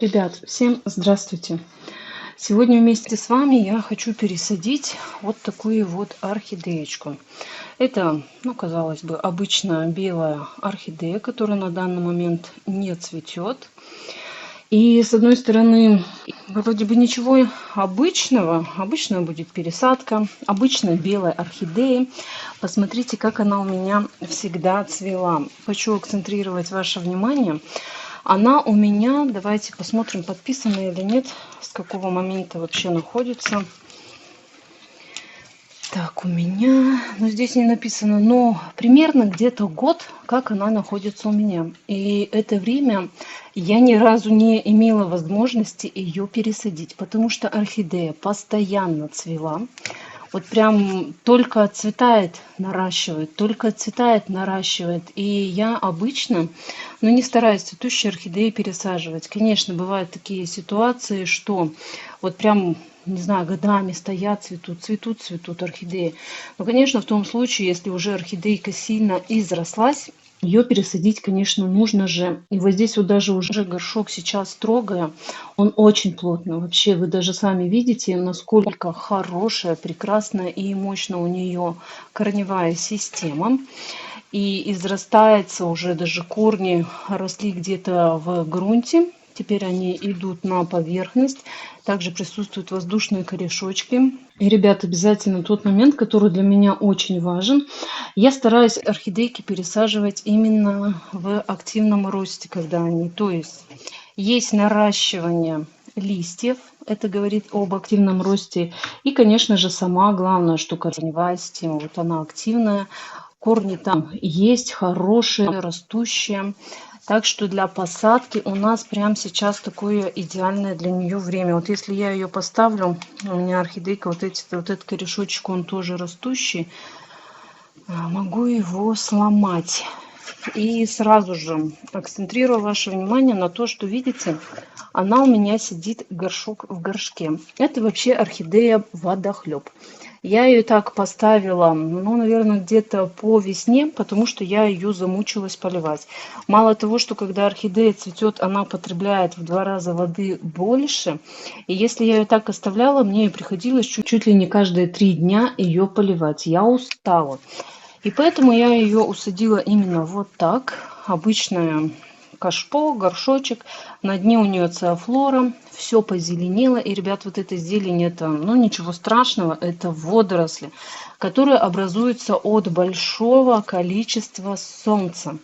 Ребят, всем здравствуйте! Сегодня вместе с вами я хочу пересадить вот такую вот орхидеечку. Это, ну, казалось бы, обычная белая орхидея, которая на данный момент не цветет. И с одной стороны, вроде бы ничего обычного. Обычная будет пересадка, обычная белая орхидея. Посмотрите, как она у меня всегда цвела. Хочу акцентрировать ваше внимание. Она у меня, давайте посмотрим, подписана или нет, с какого момента вообще находится. Так, у меня, ну здесь не написано, но примерно где-то год, как она находится у меня. И это время я ни разу не имела возможности ее пересадить, потому что орхидея постоянно цвела. Вот прям только отцветает, наращивает, только отцветает, наращивает. И я обычно, ну, не стараюсь цветущие орхидеи пересаживать. Конечно, бывают такие ситуации, что вот прям, не знаю, годами стоят, цветут орхидеи. Но, конечно, в том случае, если уже орхидейка сильно изрослась, ее пересадить, конечно, нужно же. И вот здесь вот даже уже горшок сейчас трогая, он очень плотный. Вообще, вы даже сами видите, насколько хорошая, прекрасная и мощная у нее корневая система. И израстается уже, даже корни росли где-то в грунте. Теперь они идут на поверхность. Также присутствуют воздушные корешочки. И, ребят, обязательно тот момент, который для меня очень важен. Я стараюсь орхидейки пересаживать именно в активном росте, когда они, то есть наращивание листьев, это говорит об активном росте. И, конечно же, сама главная штука, корневая система, вот она активная, корни там есть, хорошие, растущие. Так что для посадки у нас прямо сейчас такое идеальное для нее время. Вот если я ее поставлю, у меня орхидейка, вот этот корешочек, он тоже растущий, могу его сломать. И сразу же акцентрирую ваше внимание на то, что, видите, она у меня сидит горшок в горшке. Это вообще орхидея водохлеб. Я ее так поставила, ну, наверное, где-то по весне, потому что я ее замучилась поливать. Мало того, что когда орхидея цветет, она потребляет в 2 раза воды больше. И если я ее так оставляла, мне приходилось чуть ли не каждые 3 дня ее поливать. Я устала. И поэтому я ее усадила именно вот так. Обычная кашпо, горшочек. На дне у нее циофлора. Все позеленело. И, ребят, вот эта зелень, это, ну, ничего страшного. Это водоросли, которые образуются от большого количества солнца.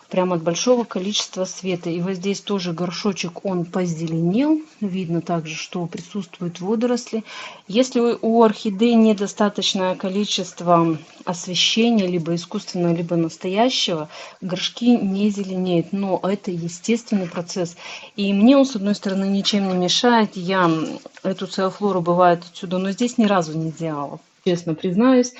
Прямо от большого количества света. И вот здесь тоже горшочек, он позеленел. Видно также, что присутствуют водоросли. Если у орхидей недостаточное количество освещения, либо искусственного, либо настоящего, горшки не зеленеют. Но это естественный процесс. И мне он, с одной стороны, ничем не мешает. Я эту циофлору, бывает, отсюда, но здесь ни разу не делала. Честно признаюсь.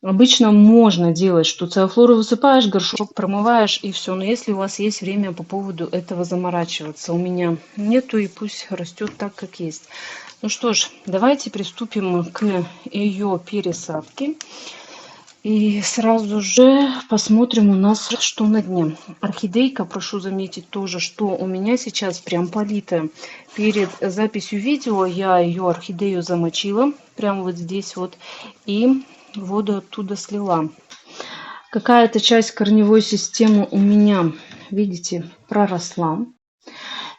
Обычно можно делать, что циофлору высыпаешь, горшок промываешь и все. Но если у вас есть время по поводу этого заморачиваться, у меня нету, и пусть растет так, как есть. Ну что ж, давайте приступим к ее пересадке. И сразу же посмотрим у нас, что на дне. Орхидейка, прошу заметить тоже, что у меня сейчас прям политая. Перед записью видео я ее орхидею замочила, прямо вот здесь вот, и воду оттуда слила. Какая-то часть корневой системы у меня, видите, проросла.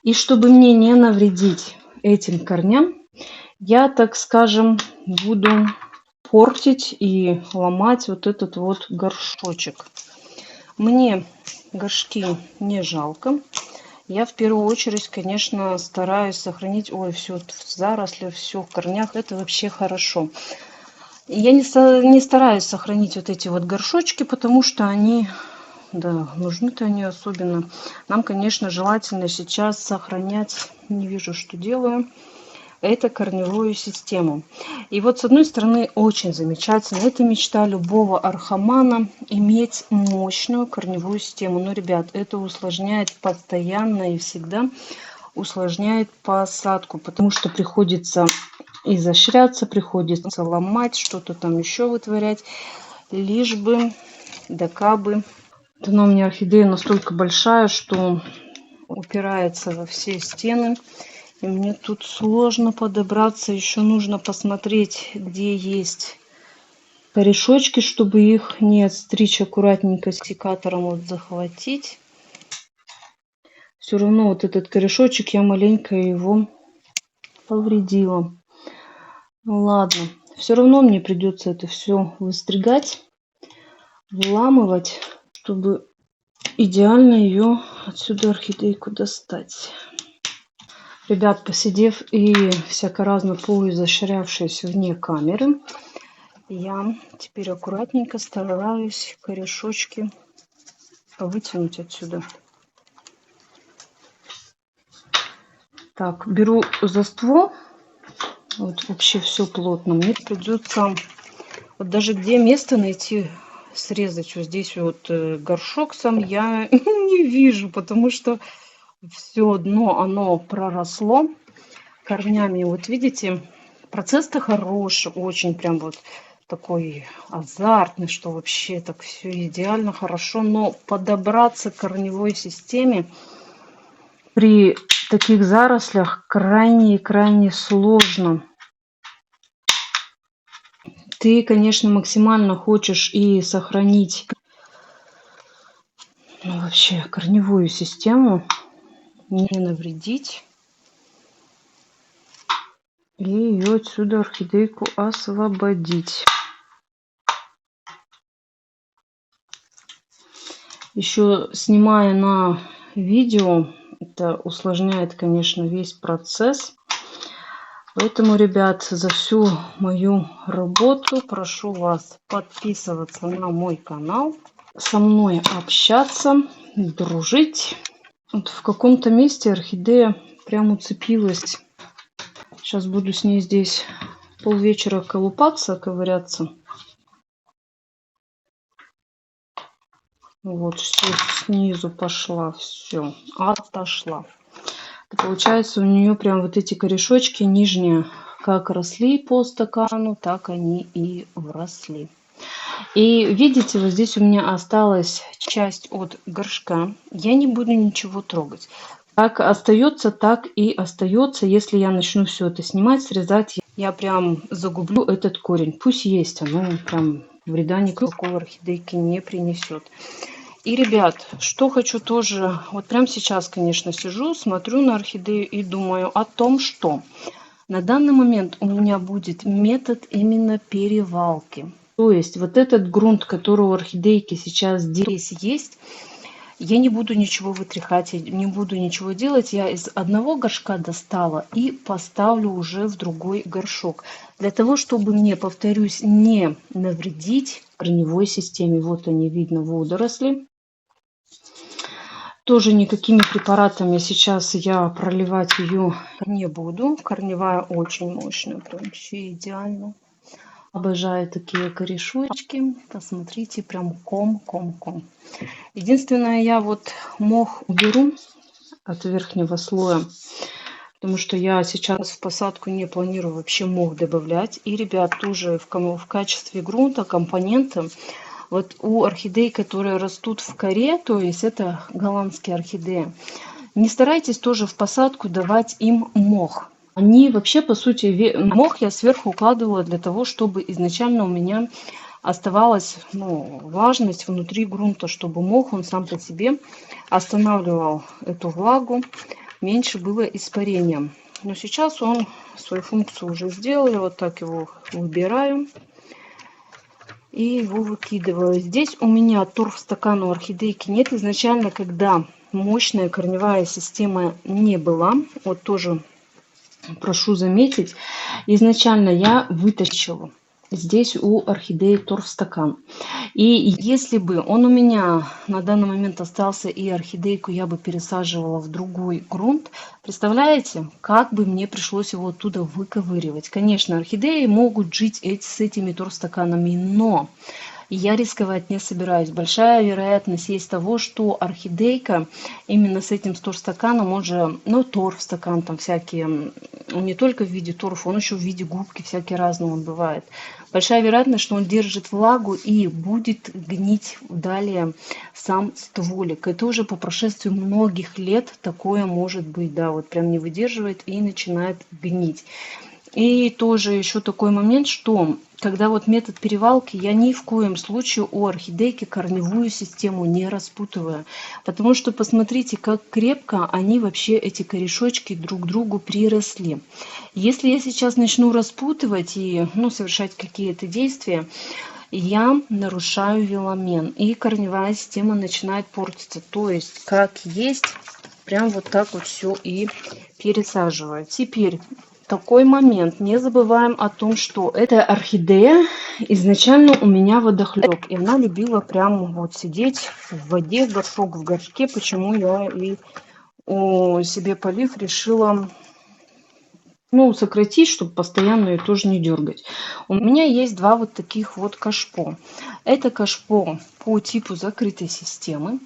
И чтобы мне не навредить этим корням, я, так скажем, буду портить и ломать вот этот вот горшочек. Мне горшки не жалко. Я в первую очередь, конечно, стараюсь сохранить, ой, все в зарослях, все в корнях, это вообще хорошо. Я не стараюсь сохранить вот эти вот горшочки, потому что они, да, нужны-то они особенно. Нам, конечно, желательно сейчас сохранять, не вижу, что делаю, это корневую систему. И вот с одной стороны очень замечательно. Это мечта любого орхомана иметь мощную корневую систему. Но, ребят, это усложняет постоянно и всегда усложняет посадку, потому что приходится изощряться, приходится ломать, что-то там еще вытворять, лишь бы, да кабы. Она у меня орхидея настолько большая, что упирается во все стены. И мне тут сложно подобраться. Еще нужно посмотреть, где есть корешочки, чтобы их не отстричь аккуратненько секатором, вот захватить. Все равно вот этот корешочек, я маленько его повредила. Ну ладно, все равно мне придется это все выстригать, вламывать, чтобы идеально ее отсюда орхидейку достать. Ребят, посидев и всяко разно поизощрявшись вне камеры, я теперь аккуратненько стараюсь корешочки вытянуть отсюда. Так, беру за ствол. Вот вообще все плотно. Мне придется вот даже где место найти срезать. Вот здесь вот горшок сам я не вижу, потому что все дно оно проросло корнями. Вот видите, процесс-то хороший, очень прям вот такой азартный, что вообще так все идеально хорошо, но подобраться к корневой системе при таких зарослях крайне и крайне сложно. Ты, конечно, максимально хочешь и сохранить вообще корневую систему, не навредить. И ее отсюда орхидейку освободить. Еще снимая на видео, это усложняет, конечно, весь процесс. Поэтому, ребят, за всю мою работу прошу вас подписываться на мой канал, со мной общаться, дружить. Вот в каком-то месте орхидея прям уцепилась. Сейчас буду с ней здесь полвечера колупаться, ковыряться. Вот, все снизу пошла, все, отошла. Получается, у нее прям вот эти корешочки нижние как росли по стакану, так они и вросли. И видите, вот здесь у меня осталась часть от горшка. Я не буду ничего трогать. Как остается, так и остается. Если я начну все это снимать, срезать, я прям загублю этот корень. Пусть есть, оно прям вреда никакого орхидейке не принесет. И, ребят, что хочу тоже, вот прямо сейчас, конечно, сижу, смотрю на орхидею и думаю о том, что на данный момент у меня будет метод именно перевалки. То есть вот этот грунт, который у орхидейки сейчас здесь есть, я не буду ничего вытряхать, я не буду ничего делать. Я из одного горшка достала и поставлю уже в другой горшок. Для того, чтобы мне, повторюсь, не навредить корневой системе. Вот они, видно, водоросли. Тоже никакими препаратами сейчас я проливать ее не буду. Корневая очень мощная, прям вообще идеально. Обожаю такие корешочки. Посмотрите, прям ком. Единственное, я вот мох уберу от верхнего слоя, потому что я сейчас в посадку не планирую вообще мох добавлять. И, ребят, тоже в качестве грунта, компонента, вот у орхидей, которые растут в коре, то есть это голландские орхидеи, не старайтесь тоже в посадку давать им мох. Они вообще, по сути, мох я сверху укладывала для того, чтобы изначально у меня оставалась влажность внутри грунта, чтобы мох, он сам по себе останавливал эту влагу, меньше было испарения. Но сейчас он свою функцию уже сделал, я вот так его выбираю и его выкидываю. Здесь у меня торфстакана у орхидейки нет. Изначально, когда мощная корневая система не была, вот тоже прошу заметить, изначально я вытащила здесь у орхидеи торфстакан. И если бы он у меня на данный момент остался и орхидейку я бы пересаживала в другой грунт, представляете, как бы мне пришлось его оттуда выковыривать. Конечно, орхидеи могут жить с этими торфстаканами, но я рисковать не собираюсь. Большая вероятность есть того, что орхидейка именно с этим торфстаканом, он же, торфстакан, там всякие Он не только в виде торфа, он еще в виде губки, всякие разные он бывает. Большая вероятность, что он держит влагу и будет гнить далее сам стволик. Это уже по прошествии многих лет такое может быть, да, вот прям не выдерживает и начинает гнить. И тоже еще такой момент, что когда вот метод перевалки, я ни в коем случае у орхидейки корневую систему не распутываю. Потому что посмотрите, как крепко они вообще, эти корешочки, друг к другу приросли. Если я сейчас начну распутывать и совершать какие-то действия, я нарушаю веломен. И корневая система начинает портиться. То есть, как есть, прям вот так вот все и пересаживаю. Теперь такой момент. Не забываем о том, что эта орхидея изначально у меня водохлеб. И она любила прямо вот сидеть в воде, горшок в горшке. Почему я и себе полив решила сократить, чтобы постоянно ее тоже не дергать. У меня есть два вот таких вот кашпо. Это кашпо по типу закрытой системы.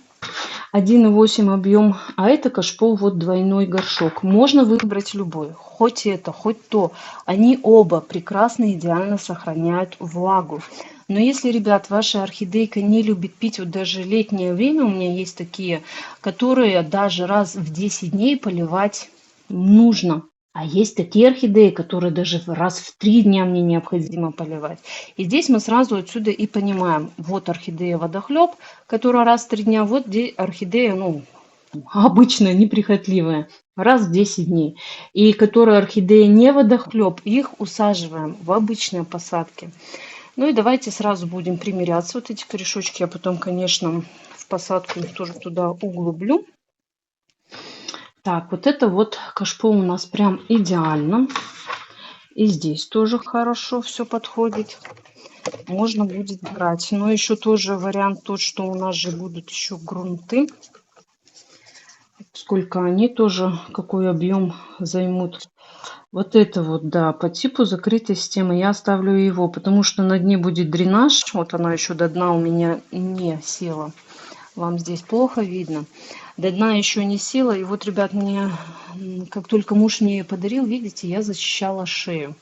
1,8 объем, а это кашпо вот двойной горшок. Можно выбрать любой, хоть это, хоть то. Они оба прекрасно, идеально сохраняют влагу. Но если, ребят, ваша орхидейка не любит пить, вот даже летнее время у меня есть такие, которые даже раз в 10 дней поливать нужно. А есть такие орхидеи, которые даже раз в 3 дня мне необходимо поливать. И здесь мы сразу отсюда и понимаем, вот орхидея водохлеб, которая раз в 3 дня, вот орхидея, обычная, неприхотливая, раз в 10 дней. И которая орхидея не водохлеб, их усаживаем в обычные посадки. Ну и давайте сразу будем примеряться. Вот эти корешочки я потом, конечно, в посадку их тоже туда углублю. Так, вот это вот кашпо у нас прям идеально. И здесь тоже хорошо все подходит. Можно будет брать. Но еще тоже вариант тот, что у нас же будут еще грунты. Сколько они тоже, какой объем займут. Вот это вот, да, по типу закрытой системы я оставлю его, потому что на дне будет дренаж. Вот она еще до дна у меня не села. Вам здесь плохо видно. До дна еще не села. И вот, ребят, мне, как только муж мне ее подарил, видите, я защищала шею.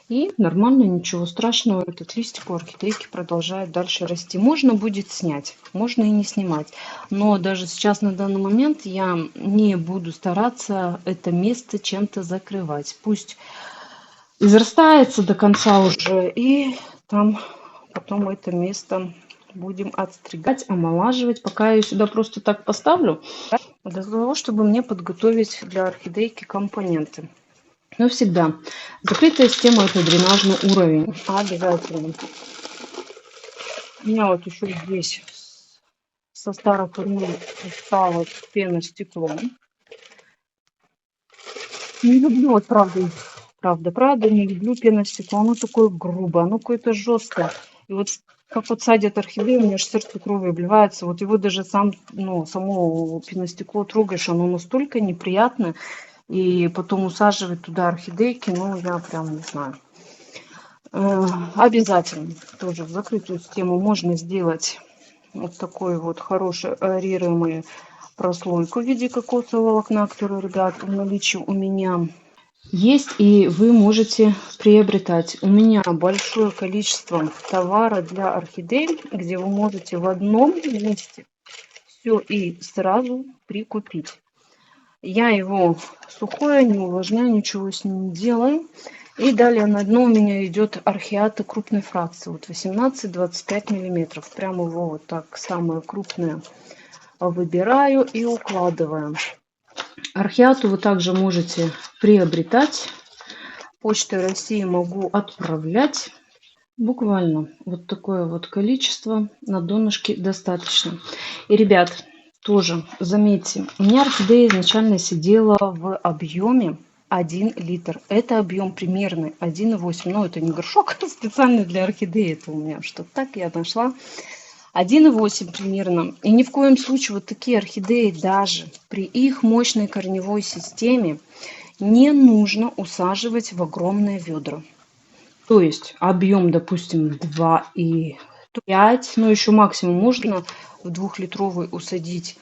И нормально, ничего страшного. Этот листик у орхидейки продолжает дальше расти. Можно будет снять, можно и не снимать. Но даже сейчас, на данный момент, я не буду стараться это место чем-то закрывать. Пусть израстается до конца уже. И там потом это место будем отстригать, омолаживать. Пока я ее сюда просто так поставлю, для того, чтобы мне подготовить для орхидейки компоненты. Но всегда закрытая система — это дренажный уровень. Обязательно. У меня вот еще здесь со старых времен осталась пена стеклом. Не люблю, вот правда, не люблю пеностекло. Оно такое грубое, оно какое-то жесткое. И вот как вот садят орхидею, у меня аж сердце кровью обливается. Вот его даже само пеностекло трогаешь, оно настолько неприятное. И потом усаживать туда орхидейки, я прям не знаю. Обязательно тоже в закрытую систему можно сделать вот такой вот хороший аэрируемый прослойку в виде кокосового волокна, который, ребят, в наличии у меня есть, и вы можете приобретать. У меня большое количество товара для орхидей, где вы можете в одном месте все и сразу прикупить. Я его сухое, не увлажняю, ничего с ним не делаю. И далее на дно у меня идет орхиата крупной фракции. Вот 18-25 миллиметров. Прямо его вот так самое крупное выбираю и укладываю. Орхиату вы также можете приобретать. Почтой России могу отправлять. Буквально вот такое вот количество на донышке достаточно. И, ребят, тоже заметьте, у меня орхидея изначально сидела в объеме 1 литр. Это объем примерно 1,8. Это не горшок, специально для орхидеи. Это у меня что-то так я нашла. 1,8 примерно. И ни в коем случае вот такие орхидеи даже при их мощной корневой системе не нужно усаживать в огромные ведра. То есть объем, допустим, 2,5, еще максимум можно в 2-литровый усадить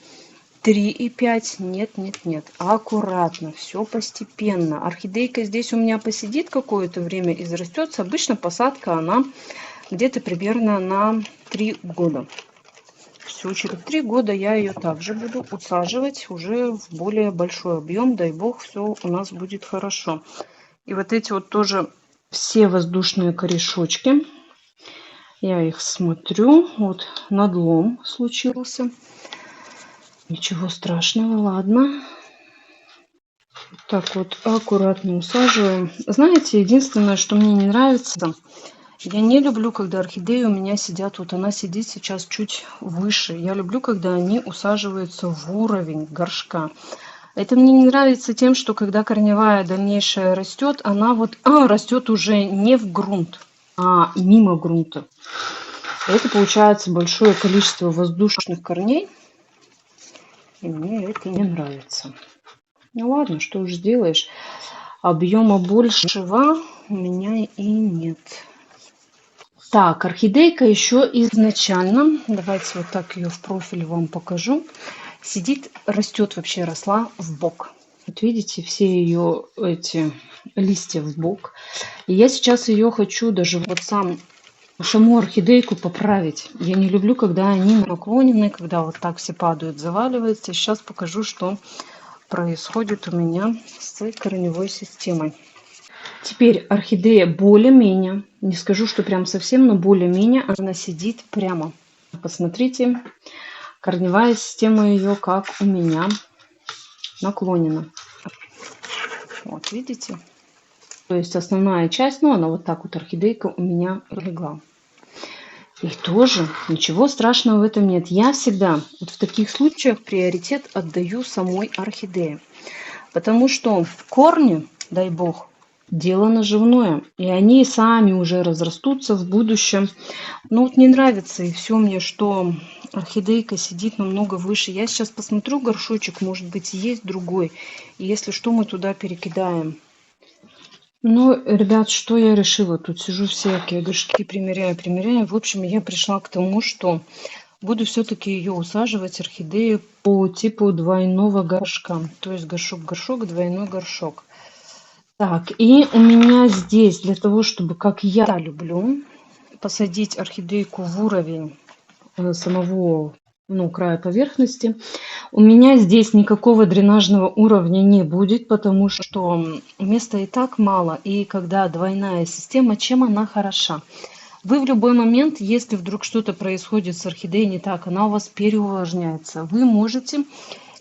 3,5. Нет, нет, нет. Аккуратно, все постепенно. Орхидейка здесь у меня посидит какое-то время и зарастется. Обычно посадка, она где-то примерно на 3 года. Все, через 3 года я ее также буду усаживать уже в более большой объем. Дай бог, все у нас будет хорошо. И вот эти вот тоже все воздушные корешочки. Я их смотрю. Вот надлом случился. Ничего страшного, ладно. Так вот аккуратно усаживаем. Знаете, единственное, что мне не нравится, я не люблю, когда орхидеи у меня сидят, вот она сидит сейчас чуть выше. Я люблю, когда они усаживаются в уровень горшка. Это мне не нравится тем, что когда корневая дальнейшая растет, она вот растет уже не в грунт, а мимо грунта. Это получается большое количество воздушных корней. И мне это не нравится. Ну ладно, что уж сделаешь. Объема большего у меня и нет. Так, орхидейка еще изначально, давайте вот так ее в профиль вам покажу, сидит, растет вообще, росла в бок. Вот видите, все ее эти листья в бок. И я сейчас ее хочу даже вот саму орхидейку поправить. Я не люблю, когда они наклонены, когда вот так все падают, заваливаются. Сейчас покажу, что происходит у меня с корневой системой. Теперь орхидея более-менее, не скажу, что прям совсем, но более-менее она сидит прямо. Посмотрите, корневая система ее, как у меня, наклонена. Вот видите? То есть основная часть, ну она вот так вот, орхидейка у меня легла. И тоже ничего страшного в этом нет. Я всегда вот в таких случаях приоритет отдаю самой орхидее. Потому что корни, дай бог, дело наживное. И они сами уже разрастутся в будущем. Ну вот не нравится и все мне, что орхидейка сидит намного выше. Я сейчас посмотрю горшочек, может быть есть другой. И если что, мы туда перекидаем. Ну, ребят, что я решила? Тут сижу всякие горшки, примеряю. В общем, я пришла к тому, что буду все-таки ее усаживать, орхидею, по типу двойного горшка. То есть горшок-горшок, двойной горшок. Так, и у меня здесь, для того, чтобы, как я люблю, посадить орхидейку в уровень самого края поверхности, у меня здесь никакого дренажного уровня не будет, потому что места и так мало. И когда двойная система, чем она хороша? Вы в любой момент, если вдруг что-то происходит с орхидеей не так, она у вас переувлажняется, вы можете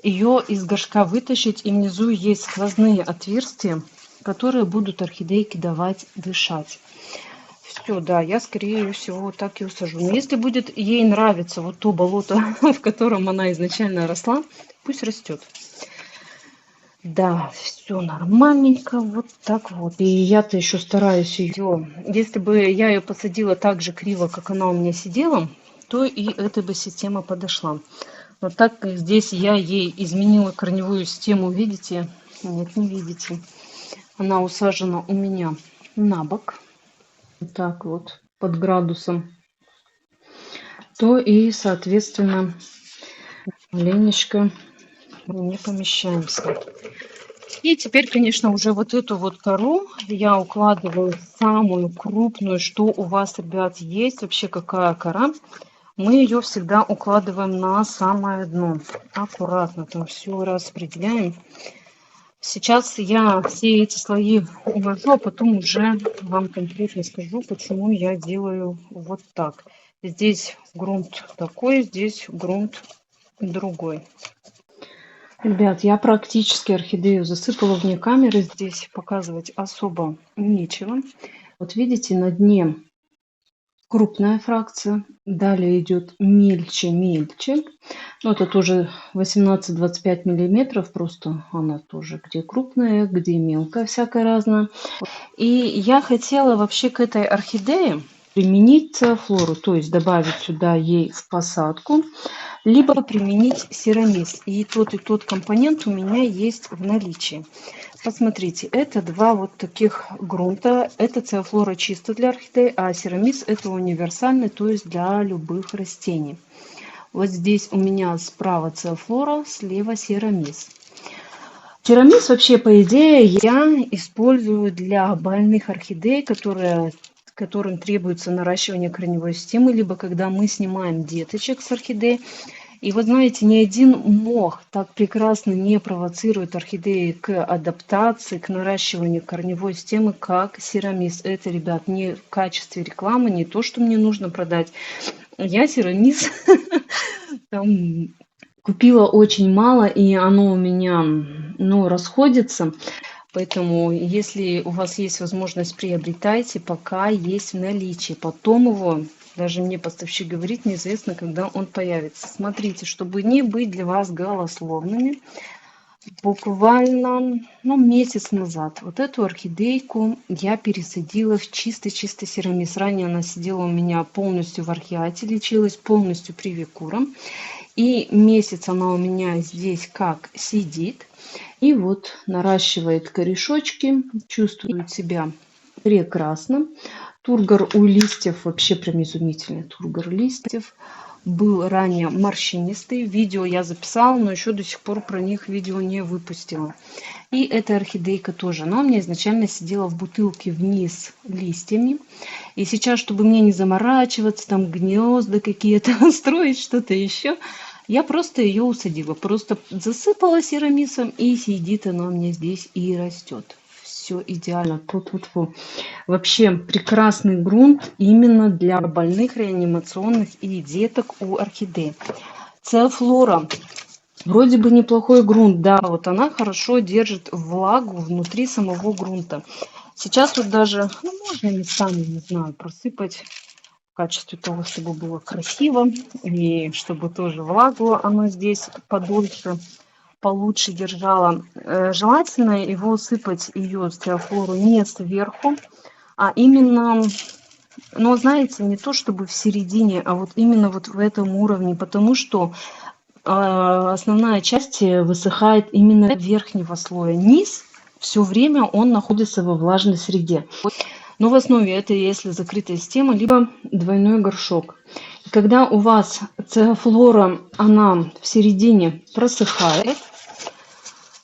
ее из горшка вытащить, и внизу есть сквозные отверстия, которые будут орхидейке давать дышать. Все, да, я скорее всего вот так и усажу. Но если будет ей нравиться вот то болото, в котором она изначально росла, пусть растет. Да, все нормальненько, вот так вот. И я-то еще стараюсь ее. Если бы я ее посадила так же криво, как она у меня сидела, то и эта бы система подошла. Но так как здесь я ей изменила корневую систему, видите? Нет, не видите. Она усажена у меня на бок. Вот так вот, под градусом. То и, соответственно, маленечко не помещаемся. И теперь, конечно, уже вот эту вот кору я укладываю самую крупную, что у вас, ребят, есть. Вообще какая кора. Мы ее всегда укладываем на самое дно. Аккуратно там все распределяем. Сейчас я все эти слои уложу, а потом уже вам конкретно скажу, почему я делаю вот так. Здесь грунт такой, здесь грунт другой. Ребят, я практически орхидею засыпала вне камеры. Здесь показывать особо нечего. Вот видите, на дне крупная фракция. Далее идет мельче. Ну, это тоже 18-25 миллиметров. Просто она тоже где крупная, где мелкая, всякая разная. И я хотела вообще к этой орхидее применить циофлору. То есть добавить сюда ей в посадку. Либо применить серамис. И тот компонент у меня есть в наличии. Посмотрите, это два вот таких грунта. Это циофлора чисто для орхидей, а серамис это универсальный, то есть для любых растений. Вот здесь у меня справа Цеофлора, слева Серамис. Серамис вообще, по идее, я использую для больных орхидей, которым требуется наращивание корневой системы, либо когда мы снимаем деточек с орхидей. И вот знаете, ни один мох так прекрасно не провоцирует орхидеи к адаптации, к наращиванию корневой системы, как Серамис. Это, ребят, не в качестве рекламы, не то, что мне нужно продать. Я Серамис там купила очень мало, и оно у меня, ну, расходится. Поэтому, если у вас есть возможность, приобретайте, пока есть в наличии. Потом его, даже мне поставщик говорит, неизвестно, когда он появится. Смотрите, чтобы не быть для вас голословными, буквально, ну, месяц назад вот эту орхидейку я пересадила в чистый-чистый Серамис. Ранее она сидела у меня полностью в археате, лечилась полностью привикуром. И месяц она у меня здесь как сидит. И вот наращивает корешочки, чувствует себя прекрасно. Тургор у листьев вообще прям изумительный. Тургор листьев был ранее морщинистый. Видео я записала, но еще до сих пор про них видео не выпустила. И эта орхидейка тоже. Она у меня изначально сидела в бутылке вниз листьями. И сейчас, чтобы мне не заморачиваться, там гнезда какие-то строить, что-то еще, я просто ее усадила. Просто засыпала Серамисом, и сидит она у меня здесь и растет. Все идеально. Тут вообще прекрасный грунт именно для больных реанимационных и деток у орхидей. Цеофлора. Вроде бы неплохой грунт, да, вот она хорошо держит влагу внутри самого грунта. Сейчас вот даже, ну, можно местами, не знаю, просыпать в качестве того, чтобы было красиво и чтобы тоже влагу оно здесь подольше, получше держало. Желательно его сыпать, ее Цеофлору, не сверху, а именно, ну, знаете, не то чтобы в середине, а вот именно вот в этом уровне, потому что основная часть высыхает именно верхнего слоя. Низ все время он находится во влажной среде. Но в основе это если закрытая система, либо двойной горшок. И когда у вас цеофлора, она в середине просыхает,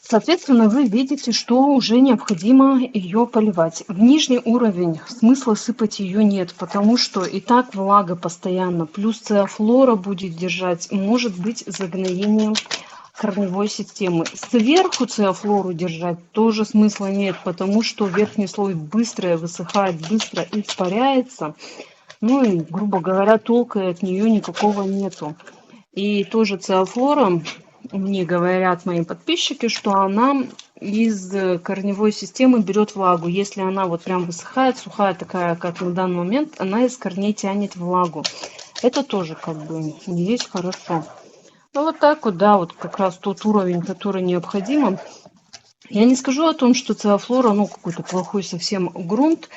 соответственно, вы видите, что уже необходимо ее поливать. В нижний уровень смысла сыпать ее нет, потому что и так влага постоянно, плюс цеофлора будет держать, может быть загноение корневой системы. Сверху цеофлору держать тоже смысла нет, потому что верхний слой быстро высыхает, быстро испаряется. Ну и, грубо говоря, толка от нее никакого нету. И тоже цеофлора, мне говорят мои подписчики, что она из корневой системы берет влагу. Если она вот прям высыхает, сухая такая, как на данный момент, она из корней тянет влагу. Это тоже как бы не есть хорошо. Ну вот так вот, да, вот как раз тот уровень, который необходим. Я не скажу о том, что цеофлора, ну, какой-то плохой совсем грунт.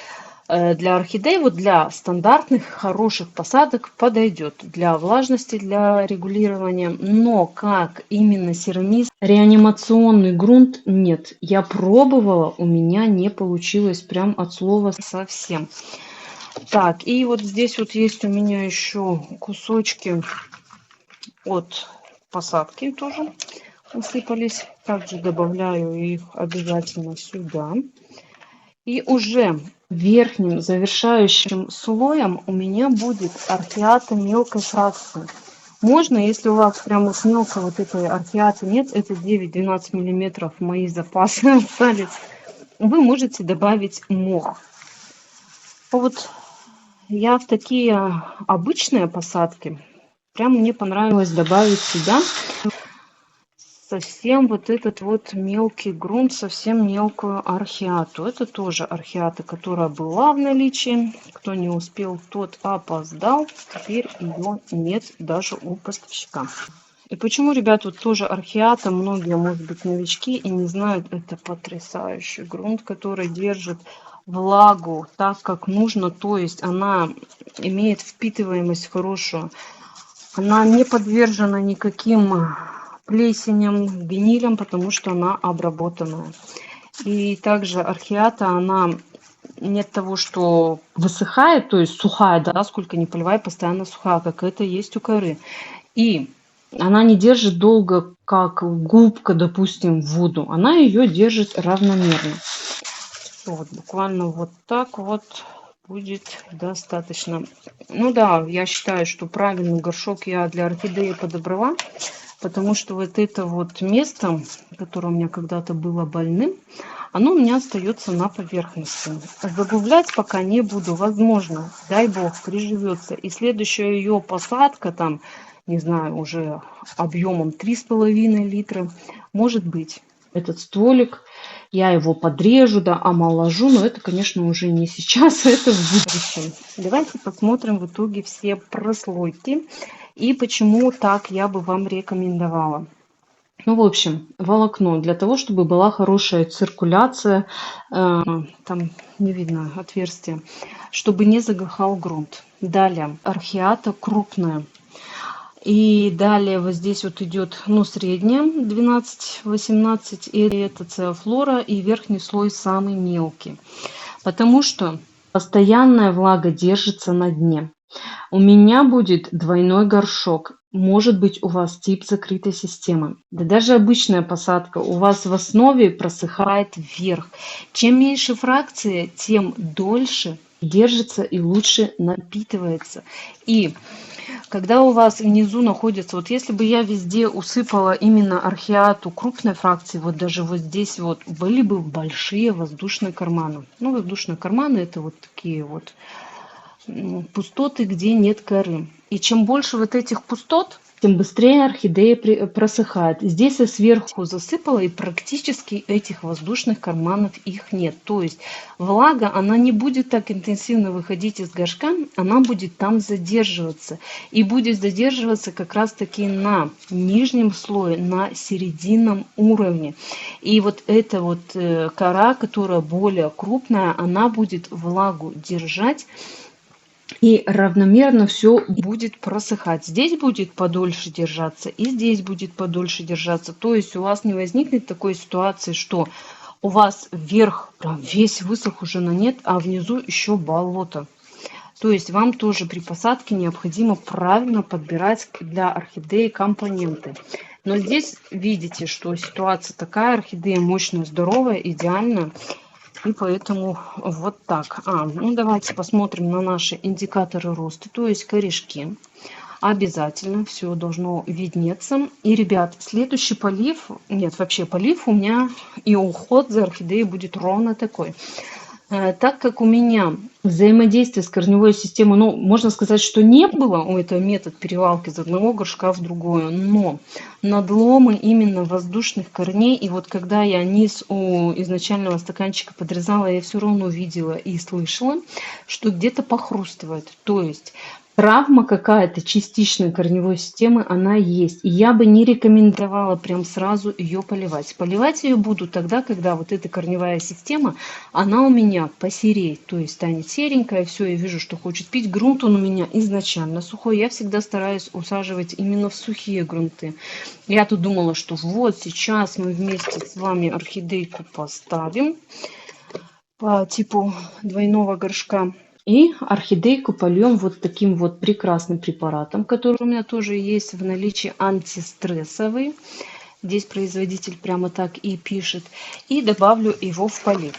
Для орхидей, вот для стандартных хороших посадок подойдет. Для влажности, для регулирования. Но как именно Серамис, реанимационный грунт, нет. Я пробовала, у меня не получилось прям от слова совсем. Так, и вот здесь вот есть у меня еще кусочки от посадки тоже усыпались. Также добавляю их обязательно сюда. И уже верхним завершающим слоем у меня будет орхиата мелкой фракции. Можно, если у вас прямо с мелко вот этой орхиаты нет, это 9-12 миллиметров мои запасы остались, вы можете добавить мох. Вот я в такие обычные посадки, прям мне понравилось добавить сюда совсем вот этот вот мелкий грунт, совсем мелкую орхиату. Это тоже орхиата, которая была в наличии. Кто не успел, тот опоздал. Теперь ее нет даже у поставщика. И почему, ребят, вот тоже орхиата, многие, может быть, новички и не знают, это потрясающий грунт, который держит влагу так, как нужно. То есть она имеет впитываемость хорошую. Она не подвержена никаким плесеням, гнилям, потому что она обработанная. И также орхиата, она нет того, что высыхает, то есть сухая, да, сколько не поливай, постоянно сухая, как это есть у коры. И она не держит долго, как губка, допустим, в воду. Она ее держит равномерно. Вот, буквально вот так вот будет достаточно. Ну да, я считаю, что правильный горшок я для орхидеи подобрала, потому что вот это вот место, которое у меня когда-то было больным, оно у меня остается на поверхности. Заглублять пока не буду. Возможно, дай бог, приживется. И следующая ее посадка, там, не знаю, уже объемом 3,5 литра, может быть. Этот стволик, я его подрежу, да, омоложу, но это, конечно, уже не сейчас, это в будущем. Давайте посмотрим в итоге все прослойки и почему так я бы вам рекомендовала. Ну, в общем, волокно для того, чтобы была хорошая циркуляция, там не видно отверстия, чтобы не загахал грунт. Далее, археата крупная. И далее вот здесь вот идет, ну, средняя 12-18, и это циофлора, и верхний слой самый мелкий. Потому что постоянная влага держится на дне. У меня будет двойной горшок. Может быть, у вас тип закрытой системы. Да даже обычная посадка у вас в основе просыхает вверх. Чем меньше фракции, тем дольше держится и лучше напитывается. И когда у вас внизу находится, вот если бы я везде усыпала именно археату крупной фракции, вот даже вот здесь вот были бы большие воздушные карманы. Ну, воздушные карманы это вот такие вот пустоты, где нет коры. И чем больше вот этих пустот, тем быстрее орхидея просыхает. Здесь я сверху засыпала, и практически этих воздушных карманов их нет. То есть влага, она не будет так интенсивно выходить из горшка, она будет там задерживаться. И будет задерживаться как раз таки на нижнем слое, на серединном уровне. И вот эта вот кора, которая более крупная, она будет влагу держать. И равномерно все будет просыхать. Здесь будет подольше держаться, и здесь будет подольше держаться. То есть у вас не возникнет такой ситуации, что у вас вверх прям весь высох уже на нет, а внизу еще болото. То есть вам тоже при посадке необходимо правильно подбирать для орхидеи компоненты. Но здесь видите, что ситуация такая, орхидея мощная, здоровая, идеальная. И поэтому вот так. Ну давайте посмотрим на наши индикаторы роста, то есть корешки. Обязательно все должно виднеться. И, ребят, следующий полив, нет, вообще полив у меня и уход за орхидеей будет ровно такой. Так как у меня взаимодействие с корневой системой, ну, можно сказать, что не было, это метод перевалки из одного горшка в другое, но надломы именно воздушных корней, и вот когда я низ у изначального стаканчика подрезала, я все равно видела и слышала, что где-то похрустывает. То есть травма какая-то частичная корневой системы, она есть. И я бы не рекомендовала прям сразу ее поливать. Поливать ее буду тогда, когда вот эта корневая система, она у меня посереет. То есть станет серенькая, все, я вижу, что хочет пить. Грунт он у меня изначально сухой. Я всегда стараюсь усаживать именно в сухие грунты. Я тут думала, что вот сейчас мы вместе с вами орхидейку поставим по типу двойного горшка. И орхидейку польем вот таким вот прекрасным препаратом, который у меня тоже есть в наличии, антистрессовый. Здесь производитель прямо так и пишет. И добавлю его в полив.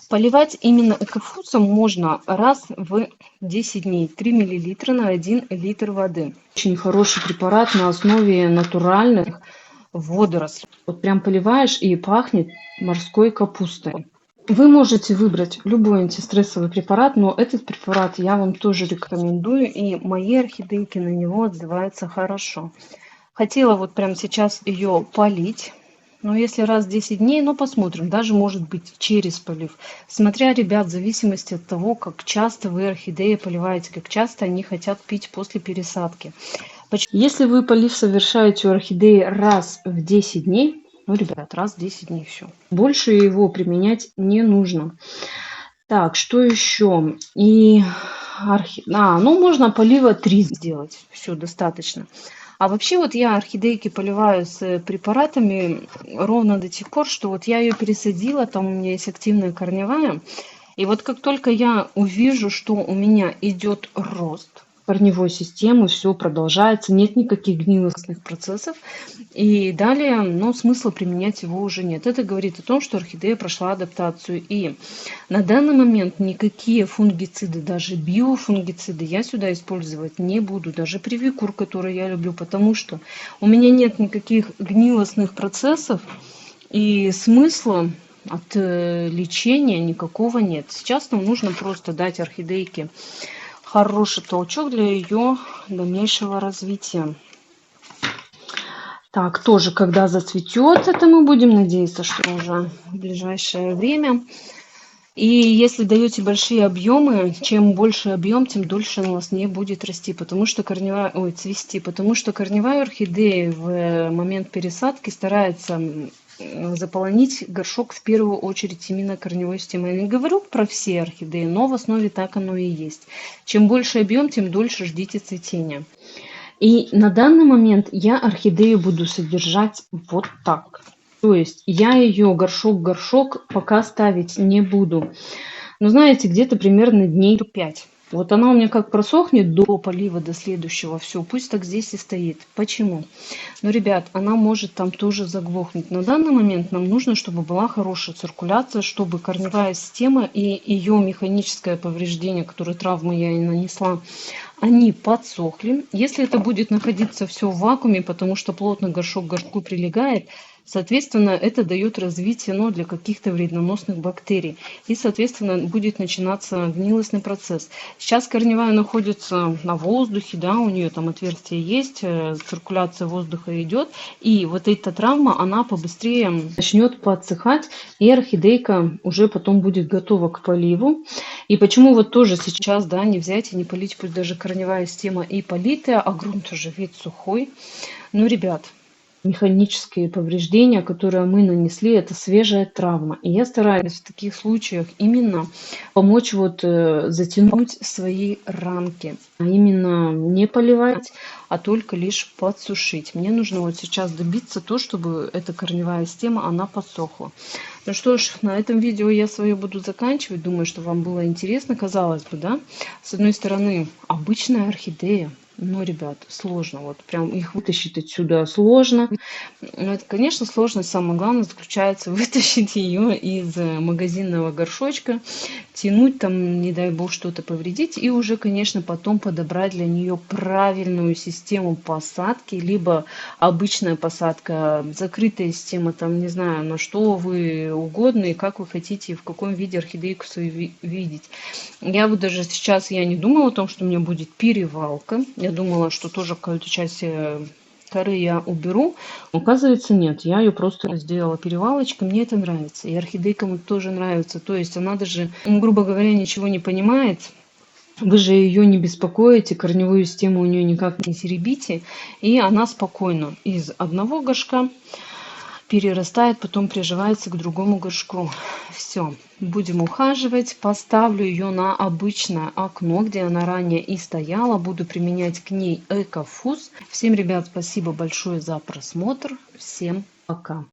Поливать именно экофусом можно раз в 10 дней. 3 мл на 1 литр воды. Очень хороший препарат на основе натуральных водорослей. Вот прям поливаешь, и пахнет морской капустой. Вы можете выбрать любой антистрессовый препарат, но этот препарат я вам тоже рекомендую, и мои орхидейки на него отзываются хорошо. Хотела вот прямо сейчас ее полить, но если раз в 10 дней, ну посмотрим, даже может быть через полив. Смотря, ребят, в зависимости от того, как часто вы орхидеи поливаете, как часто они хотят пить после пересадки. Если вы полив совершаете у орхидеи раз в 10 дней, ну, ребят, раз в 10 дней все. Больше его применять не нужно. Так, что еще? И ну, можно полива 3 сделать. Все, достаточно. А вообще вот я орхидейки поливаю с препаратами ровно до тех пор, что вот я ее пересадила, там у меня есть активная корневая. И вот как только я увижу, что у меня идет рост, корневой системы, все продолжается, нет никаких гнилостных процессов. И далее, ну, смысла применять его уже нет. Это говорит о том, что орхидея прошла адаптацию. И на данный момент никакие фунгициды, даже биофунгициды я сюда использовать не буду. Даже привикур, который я люблю, потому что у меня нет никаких гнилостных процессов. И смысла от лечения никакого нет. Сейчас нам нужно просто дать орхидейке хороший толчок для ее дальнейшего развития. Так, тоже когда зацветет, это мы будем надеяться, что уже в ближайшее время. И если даете большие объемы, чем больше объем, тем дольше она у вас не будет расти, потому что цвести, потому что корневая орхидея в момент пересадки старается заполонить горшок в первую очередь именно корневой системой. Я не говорю про все орхидеи, но в основе так оно и есть. Чем больше объем, тем дольше ждите цветения. И на данный момент я орхидею буду содержать вот так. То есть я ее горшок пока ставить не буду. Но знаете, где-то примерно дней 5. Вот она у меня как просохнет до полива, до следующего, все, пусть так здесь и стоит. Почему? Ну, ребят, она может там тоже заглохнуть. На данный момент нам нужно, чтобы была хорошая циркуляция, чтобы корневая система и ее механическое повреждение, которое травмы я ей нанесла, они подсохли. Если это будет находиться все в вакууме, потому что плотно горшок к горшку прилегает, соответственно, это дает развитие, ну, для каких-то вредоносных бактерий. И, соответственно, будет начинаться гнилостный процесс. Сейчас корневая находится на воздухе, да, у нее там отверстие есть, циркуляция воздуха идет. И вот эта травма, она побыстрее начнет подсыхать, и орхидейка уже потом будет готова к поливу. И почему вот тоже сейчас, да, не взять и не полить, пусть даже корневая система и политая, а грунт уже вид сухой. Ну, ребят, механические повреждения, которые мы нанесли, это свежая травма. И я стараюсь в таких случаях именно помочь вот затянуть свои рамки. А именно не поливать, а только лишь подсушить. Мне нужно вот сейчас добиться то, чтобы эта корневая система, она подсохла. Ну что ж, на этом видео я свое буду заканчивать. Думаю, что вам было интересно, казалось бы, да? С одной стороны, обычная орхидея. Но, ребят, сложно. Вот прям их вытащить отсюда сложно. Но это, конечно, сложность. Самое главное заключается вытащить ее из магазинного горшочка, тянуть там, не дай бог, что-то повредить. И уже, конечно, потом подобрать для нее правильную систему посадки. Либо обычная посадка, закрытая система, там, не знаю, на что вы угодно и как вы хотите, в каком виде орхидейку свою видеть. Я вот даже сейчас я не думала о том, что у меня будет перевалка. Я думала, что тоже какую-то часть коры я уберу. Оказывается, нет. Я ее просто сделала перевалочкой. Мне это нравится. И орхидейкам тоже нравится. То есть она даже, грубо говоря, ничего не понимает. Вы же ее не беспокоите, корневую систему у нее никак не теребите. И она спокойно из одного горшка перерастает, потом приживается к другому горшку. Все, будем ухаживать. Поставлю ее на обычное окно, где она ранее и стояла. Буду применять к ней Экофуз. Всем, ребят, спасибо большое за просмотр. Всем пока.